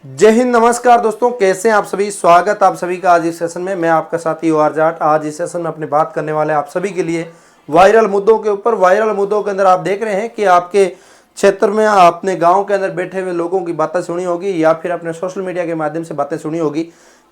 जय हिंद, नमस्कार दोस्तों, कैसे हैं आप सभी। स्वागत आप सभी का आज इस सेशन में। मैं आपका साथी OR जाट। आज इस सेशन में अपनी बात करने वाले आप सभी के लिए वायरल मुद्दों के ऊपर। वायरल मुद्दों के अंदर आप देख रहे हैं कि आपके क्षेत्र में आपने गांव के अंदर बैठे हुए लोगों की बातें सुनी होगी या फिर अपने सोशल मीडिया के माध्यम से बातें सुनी होगी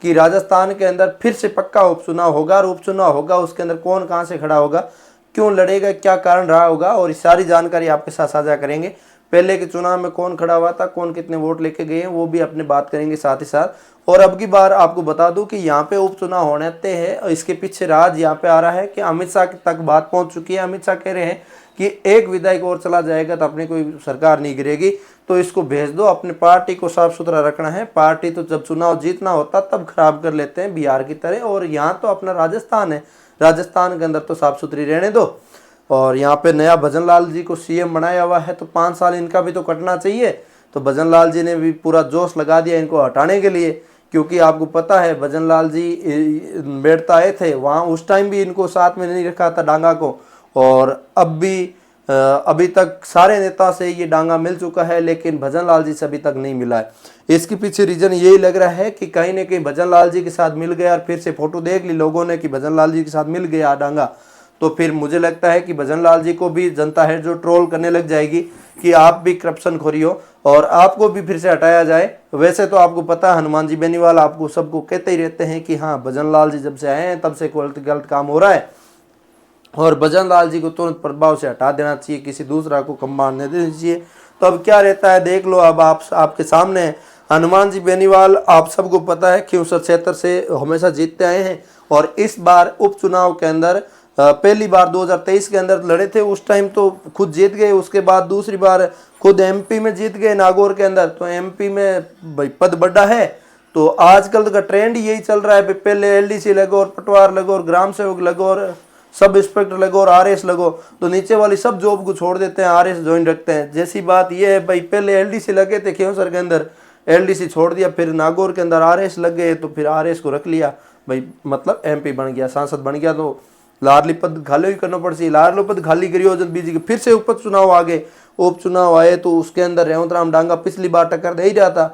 कि राजस्थान के अंदर फिर से पक्का उपचुनाव होगा और उपचुनाव होगा उसके अंदर कौन कहाँ से खड़ा होगा, क्यों लड़ेगा, क्या कारण रहा होगा, और इस सारी जानकारी आपके साथ साझा करेंगे। पहले के चुनाव में कौन खड़ा हुआ था, कौन कितने वोट लेके गए हैं, वो भी अपने बात करेंगे साथ ही साथ। और अब की बार आपको बता दूं कि यहाँ पे उपचुनाव होने हैं और इसके पीछे राज यहाँ पे आ रहा है कि अमित शाह तक बात पहुंच चुकी है। अमित शाह कह रहे हैं कि एक विधायक और चला जाएगा तो अपनी कोई सरकार नहीं गिरेगी, तो इसको भेज दो। अपने पार्टी को साफ सुथरा रखना है। पार्टी तो जब चुनाव जीतना होता तब खराब कर लेते हैं बिहार की तरह, और यहाँ तो अपना राजस्थान है, राजस्थान के अंदर तो साफ सुथरी रहने दो। और यहाँ पे नया भजन लाल जी को CM बनाया हुआ है, तो 5 साल इनका भी तो कटना चाहिए। तो भजन लाल जी ने भी पूरा जोश लगा दिया इनको हटाने के लिए, क्योंकि आपको पता है भजन लाल जी बैठता आए थे वहाँ, उस टाइम भी इनको साथ में नहीं रखा था डांगा को। और अब भी अभी तक सारे नेता से ये डांगा मिल चुका है, लेकिन भजन लाल जी से अभी तक नहीं मिला है। इसके पीछे रीजन यही लग रहा है कि कहीं ना कहीं भजन लाल जी के साथ मिल गया, और फिर से फोटो देख ली लोगों ने कि भजन लाल जी के साथ मिल गया डांगा, तो फिर मुझे लगता है कि भजन लाल जी को भी जनता है जो ट्रोल करने लग जाएगी कि आप भी करप्शन खोरी हो और आपको भी फिर से हटाया जाए। वैसे तो आपको पता है हनुमान जी बेनीवाल आपको सबको कहते ही रहते हैं कि हाँ भजन लाल जी जब से आए हैं तब से गलत काम हो रहा है, और भजन लाल जी को तुरंत प्रभाव से हटा देना चाहिए, किसी दूसरा को कम्बान नहीं देना चाहिए। तो अब क्या रहता है देख लो। अब आपके सामने है हनुमान जी बेनीवाल, आप सबको पता है कि उस क्षेत्र से हमेशा जीतते आए हैं, और इस बार उपचुनाव के अंदर पहली बार 2023 के अंदर लड़े थे, उस टाइम तो खुद जीत गए। उसके बाद दूसरी बार खुद MP में जीत गए नागौर के अंदर, तो MP में भाई पद बड़ा है। तो आजकल का ट्रेंड यही चल रहा है, पहले LDC लगो और पटवार लगो और ग्राम सेवक लगो और सब इंस्पेक्टर लगो और RS लगो, तो नीचे वाली सब जॉब को छोड़ देते हैं, RS ज्वाइन रखते हैं। जैसी बात ये है भाई, पहले LDC लगे थे खियोसर के अंदर, LDC छोड़ दिया, फिर नागौर के अंदर RS लग गए, तो फिर RS को रख लिया भाई, मतलब MP बन गया, सांसद बन गया, तो लाडली पद खाली ही करना पड़ सी। लाडलो पद खाली करियो जब बीजी के फिर से उपचुनाव आ गए। उपचुनाव आए तो उसके अंदर रेवंत राम डांगा पिछली बार टक्कर दे ही रहा था,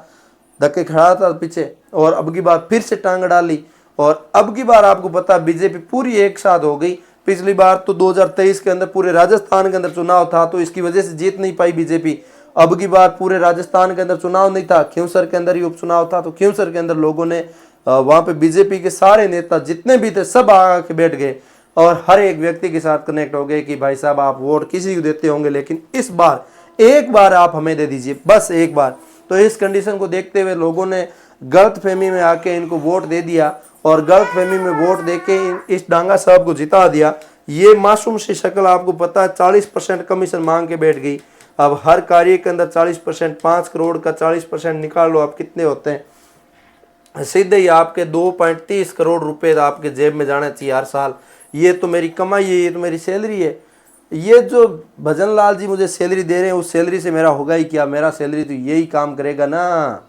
धक्के खड़ा था पीछे, और अब की बार फिर से टांग डाली। और अब की बार आपको पता बीजेपी पूरी एक साथ हो गई। पिछली बार तो 2023 के अंदर पूरे राजस्थान के अंदर चुनाव था, तो इसकी वजह से जीत नहीं पाई बीजेपी। अब की बार पूरे राजस्थान के अंदर चुनाव नहीं था, खियोसर के अंदर ही उपचुनाव था, तो खियोसर के अंदर लोगों ने वहां पे बीजेपी के सारे नेता जितने भी थे सब आके बैठ गए और हर एक व्यक्ति के साथ कनेक्ट हो गए कि भाई साहब आप वोट किसी को देते होंगे, लेकिन इस बार एक बार आप हमें दे दीजिए, बस एक बार। तो इस कंडीशन को देखते हुए लोगों ने गलत फहमी में आके इनको वोट दे दिया, और गलत फहमी में वोट देके इस डांगा साहब को जिता दिया। ये मासूम सी शक्ल आपको पता है 40% कमीशन मांग के बैठ गई। अब हर कार्य के अंदर 40%, 5 करोड़ का 40% निकाल लो आप कितने होते हैं, सीधे ही आपके 2.30 करोड़ रुपए आपके जेब में जाना चाहिए हर साल। ये तो मेरी कमाई है, ये तो मेरी सैलरी है। ये जो भजन लाल जी मुझे सैलरी दे रहे हैं, उस सैलरी से मेरा होगा ही क्या, मेरा सैलरी तो यही काम करेगा ना।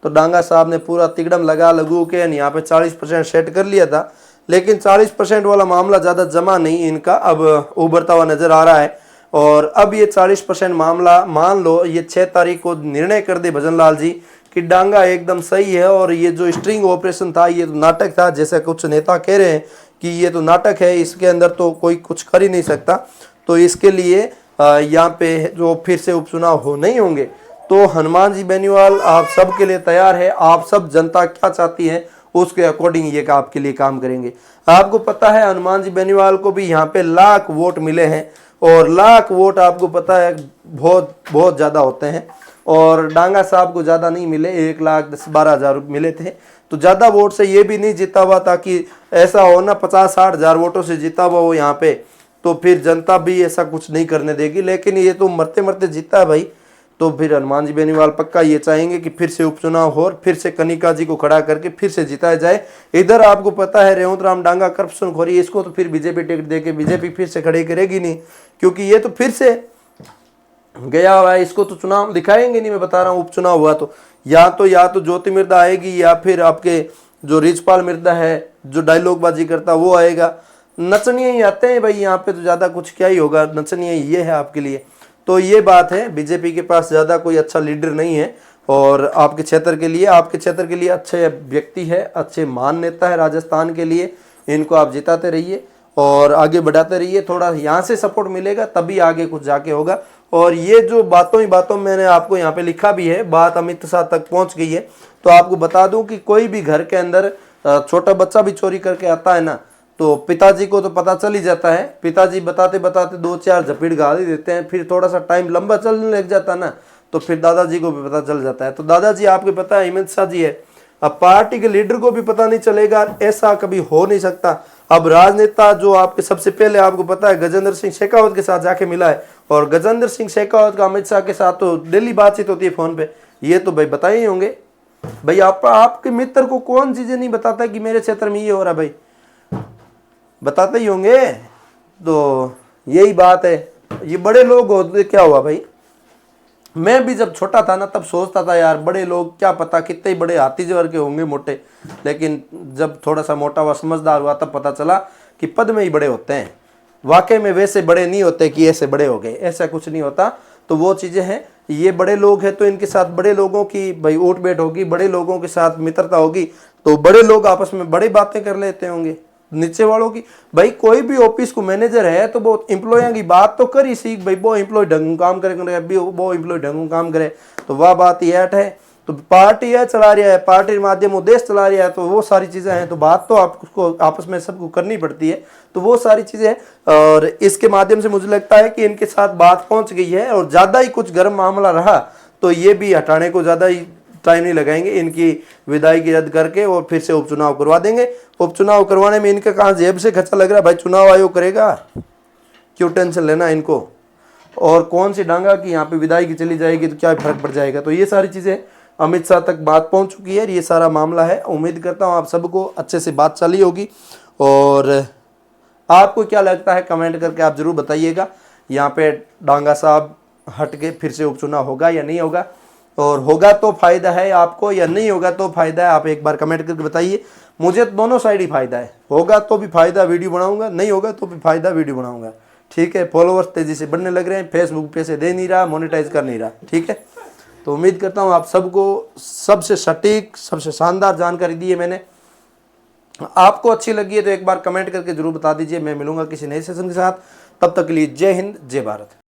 तो डांगा साहब ने पूरा तिगड़म लगा लगू के यहाँ पे 40% सेट कर लिया था, लेकिन 40% वाला मामला ज़्यादा जमा नहीं इनका अब उभरता हुआ नजर आ रहा है। और अब ये 40% मामला मान लो ये 6 तारीख को निर्णय कर दे भजन लाल जी कि डांगा एकदम सही है, और ये जो स्ट्रिंग ऑपरेशन था ये तो नाटक था, जैसे कुछ नेता कह रहे हैं कि ये तो नाटक है, इसके अंदर तो कोई कुछ कर ही नहीं सकता। तो इसके लिए यहाँ पे जो फिर से उपचुनाव हो नहीं होंगे, तो हनुमान जी बेनीवाल आप सब के लिए तैयार है। आप सब जनता क्या चाहती है उसके अकॉर्डिंग ये आपके लिए काम करेंगे। आपको पता है हनुमान जी बेनीवाल को भी यहाँ पे लाख वोट मिले हैं, और लाख वोट आपको पता है बहुत बहुत ज़्यादा होते हैं, और डांगा साहब को ज़्यादा नहीं मिले, 1,10,12,000 मिले थे। तो ज़्यादा वोट से ये भी नहीं जीता हुआ था कि ऐसा हो ना 50-60 हज़ार वोटों से जीता हुआ वो यहाँ पे, तो फिर जनता भी ऐसा कुछ नहीं करने देगी। लेकिन ये तो मरते मरते जीता है भाई, तो फिर हनुमान जी बेनीवाल पक्का ये चाहेंगे कि फिर से उपचुनाव हो और फिर से कनिका जी को खड़ा करके फिर से जिताया जाए। इधर आपको पता है रेवंत राम डांगा करप्शन खोरी, इसको तो फिर बीजेपी टिकट देके बीजेपी फिर से खड़े करेगी नहीं, क्योंकि ये तो फिर से गया हुआ है, इसको तो चुनाव दिखाएंगे नहीं। मैं बता रहा हूँ उपचुनाव हुआ तो या तो ज्योति मिर्दा आएगी, या फिर आपके जो रिचपाल मिर्दा है जो डायलॉग बाजी करता वो आएगा। नचनिए ही आते हैं भाई यहाँ पे, तो ज़्यादा कुछ क्या ही होगा, नचनिए ये है आपके लिए। तो ये बात है, बीजेपी के पास ज़्यादा कोई अच्छा लीडर नहीं है, और आपके क्षेत्र के लिए अच्छे व्यक्ति है, अच्छे मान नेता है राजस्थान के लिए। इनको आप जिताते रहिए और आगे बढ़ाते रहिए, थोड़ा यहाँ से सपोर्ट मिलेगा तभी आगे कुछ जाके होगा। और ये जो बातों ही बातों में मैंने आपको यहाँ पे लिखा भी है, बात अमित शाह तक पहुँच गई है। तो आपको बता दूं कि कोई भी घर के अंदर छोटा बच्चा भी चोरी करके आता है ना, तो पिताजी को तो पता चल ही जाता है। पिताजी बताते बताते 2-4 झपीट गाल ही देते हैं, फिर थोड़ा सा टाइम लंबा चलने लग जाता ना, तो फिर दादाजी को भी पता चल जाता है। तो दादाजी आपको पता है अमित शाह जी है, अब पार्टी के लीडर को भी पता नहीं चलेगा, ऐसा कभी हो नहीं सकता। अब राजनेता जो आपके सबसे पहले आपको पता है गजेंद्र सिंह शेखावत के साथ जाके मिला है, और गजेंद्र सिंह शेखावत का अमित शाह के साथ तो डेली बातचीत होती है फोन पे, ये तो भाई बताए ही होंगे। भाई आपके मित्र को कौन चीजें नहीं बताता कि मेरे क्षेत्र में ये हो रहा, भाई बताते ही होंगे। तो यही बात है, ये बड़े लोग होते क्या हुआ भाई। मैं भी जब छोटा था ना तब सोचता था यार बड़े लोग क्या पता कितने ही बड़े हाथी जवर के होंगे मोटे, लेकिन जब थोड़ा सा मोटा हुआ समझदार हुआ तब पता चला कि पद में ही बड़े होते हैं, वाकई में वैसे बड़े नहीं होते कि ऐसे बड़े हो गए, ऐसा कुछ नहीं होता। तो वो चीज़ें हैं, ये बड़े लोग हैं तो इनके साथ बड़े लोगों की भाई उठ बैठ होगी, बड़े लोगों के साथ मित्रता होगी, तो बड़े लोग आपस में बड़ी बातें कर लेते होंगे। नीचे वालों की भाई कोई भी ऑफिस को मैनेजर है तो वो एम्प्लॉय की बात तो कर ही सीख भाई, वो एम्प्लॉय ढंग काम करे, वो एम्प्लॉय ढंग काम करे, तो वह बात ये है। तो पार्टी है चला रहा है, पार्टी के माध्यम उद्देश्य चला रहा है, तो वो सारी चीज़ें हैं, तो बात तो आपको आपस में सबको करनी पड़ती है। तो वो सारी चीज़ें हैं, और इसके माध्यम से मुझे लगता है कि इनके साथ बात पहुंच गई है, और ज़्यादा ही कुछ गर्म मामला रहा तो ये भी हटाने को ज़्यादा ही टाइम नहीं लगाएंगे, इनकी विदाई रद्द करके और फिर से उपचुनाव करवा देंगे। उपचुनाव करवाने में इनका कहाँ जेब से खर्चा लग रहा है भाई, चुनाव आयोग करेगा, क्यों टेंशन लेना इनको। और कौन सी डांगा की यहाँ पे विदाई की चली जाएगी तो क्या फर्क पड़ जाएगा। तो ये सारी चीज़ें अमित शाह तक बात पहुँच चुकी है, ये सारा मामला है। उम्मीद करता हूँ आप सबको अच्छे से बात चली होगी, और आपको क्या लगता है कमेंट करके आप जरूर बताइएगा, यहाँ पे डांगा साहब हट के फिर से उपचुनाव होगा या नहीं होगा, और होगा तो फायदा है आपको या नहीं होगा तो फायदा है, आप एक बार कमेंट करके बताइए। मुझे दोनों साइड ही फायदा है, होगा तो भी फायदा वीडियो बनाऊंगा, नहीं होगा तो भी फायदा वीडियो बनाऊंगा, ठीक है। फॉलोअर्स तेजी से बढ़ने लग रहे हैं, फेसबुक पैसे दे नहीं रहा, मोनेटाइज कर नहीं रहा, ठीक है। तो उम्मीद करता हूँ आप सबको सबसे सटीक सबसे शानदार जानकारी दी है मैंने, आपको अच्छी लगी है तो एक बार कमेंट करके जरूर बता दीजिए। मैं मिलूंगा किसी नए सेशन के साथ, तब तक के लिए जय हिंद जय भारत।